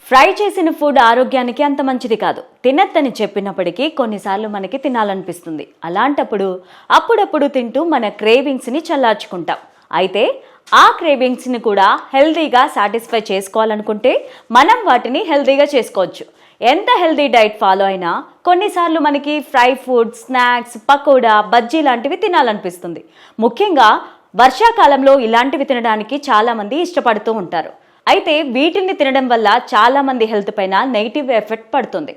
Fry చేసిన food ఆరోగ్యానికి అంత మంచిది కాదు. తినొద్దని చెప్పినప్పటికీ కొన్నిసార్లు మనకి తినాలనిపిస్తుంది. అలాంటప్పుడు అప్పుడప్పుడు తింటూ మన క్రేవింగ్స్ని చల్లార్చుకుంటాం. అయితే ఆ క్రేవింగ్స్ని కూడా హెల్తీగా సాటిస్ఫై చేసుకోవాలనుకుంటే మనం వాటిని హెల్తీగా చేసుకోవచ్చు. ఎంత హెల్తీ డైట్ ఫాలో అయినా కొన్నిసార్లు మనకి fry food, snacks, pakoda, bajji లాంటివి తినాలనిపిస్తుంది. ముఖ్యంగా వర్షాకాలంలో ఇలాంటివి తినడానికి చాలామంది ఇష్టపడుతూ ఉంటారు. అయితే వీటిని తినడం వల్ల చాలా మంది హెల్త్ పైన నెగిటివ్ ఎఫెక్ట్ పడుతుంది.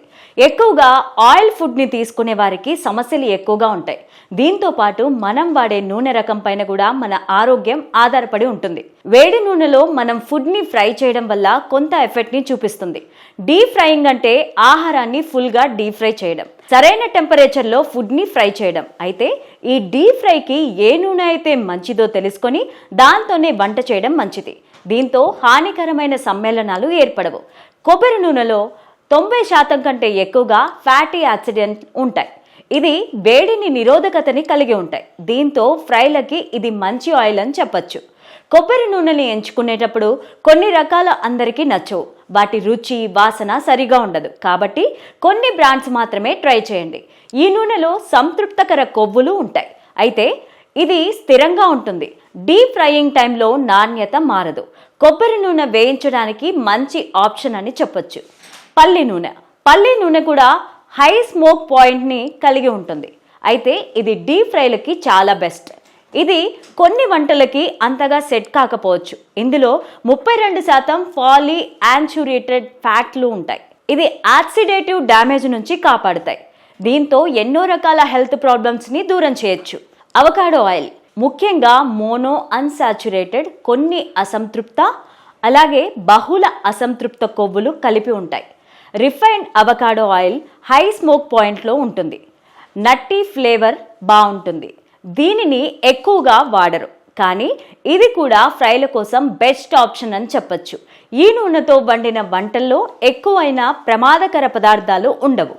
ఎక్కువగా ఆయిల్ ఫుడ్ని తీసుకునే వారికి సమస్యలు ఎక్కువగా ఉంటాయి. దీంతో పాటు మనం వాడే నూనె రకం పైన కూడా మన ఆరోగ్యం ఆధారపడి ఉంటుంది. వేడి నూనెలో మనం ఫుడ్ని ఫ్రై చేయడం వల్ల కొంత ఎఫెక్ట్ని చూపిస్తుంది. డీప్ ఫ్రైయింగ్ అంటే ఆహారాన్ని ఫుల్గా డీప్ ఫ్రై చేయడం, సరైన టెంపరేచర్లో ఫుడ్ని ఫ్రై చేయడం. అయితే ఈ డీప్ ఫ్రైకి ఏ నూనె అయితే మంచిదో తెలుసుకొని దాంతోనే వంట చేయడం మంచిది. దీంతో హానికరమైన సమ్మేళనాలు ఏర్పడవు. కొబ్బరి నూనెలో 90% కంటే ఎక్కువగా ఫ్యాటీ యాసిడ్స్ ఉంటాయి. ఇది వేడిని నిరోధకతని కలిగి ఉంటాయి. దీంతో ఫ్రైలకి ఇది మంచి ఆయిల్ అని చెప్పచ్చు. కొబ్బరి నూనెని ఎంచుకునేటప్పుడు కొన్ని రకాల అందరికీ నచ్చవు. వాటి రుచి, వాసన సరిగా ఉండదు. కాబట్టి కొన్ని బ్రాండ్స్ మాత్రమే ట్రై చేయండి. ఈ నూనెలో సంతృప్తకర కొవ్వులు ఉంటాయి. అయితే ఇది స్థిరంగా ఉంటుంది. డీప్ ఫ్రైయింగ్ టైంలో నాణ్యత మారదు. కొబ్బరి నూనె వేయించడానికి మంచి ఆప్షన్ అని చెప్పొచ్చు. పల్లి నూనె కూడా హై స్మోక్ పాయింట్ని కలిగి ఉంటుంది. అయితే ఇది డీప్ ఫ్రైలకి చాలా బెస్ట్. ఇది కొన్ని వంటలకి అంతగా సెట్ కాకపోవచ్చు. ఇందులో 32% పాలీ అన్సాచురేటెడ్ ఫ్యాట్లు ఉంటాయి. ఇది ఆక్సిడేటివ్ డ్యామేజ్ నుంచి కాపాడుతాయి. దీంతో ఎన్నో రకాల హెల్త్ ప్రాబ్లమ్స్ని దూరం చేయొచ్చు. అవకాడో ఆయిల్ ముఖ్యంగా మోనో అన్సాచురేటెడ్, కొన్ని అసంతృప్త అలాగే బహుళ అసంతృప్త కొవ్వులు కలిపి ఉంటాయి. Refined avocado oil high smoke పాయింట్లో ఉంటుంది. నట్టి ఫ్లేవర్ బాగుంటుంది. దీనిని ఎక్కువగా వాడరు, కానీ ఇది కూడా ఫ్రైల కోసం బెస్ట్ ఆప్షన్ అని చెప్పచ్చు. ఈ నూనెతో వండిన వంటల్లో ఎక్కువైన ప్రమాదకర పదార్థాలు ఉండవు.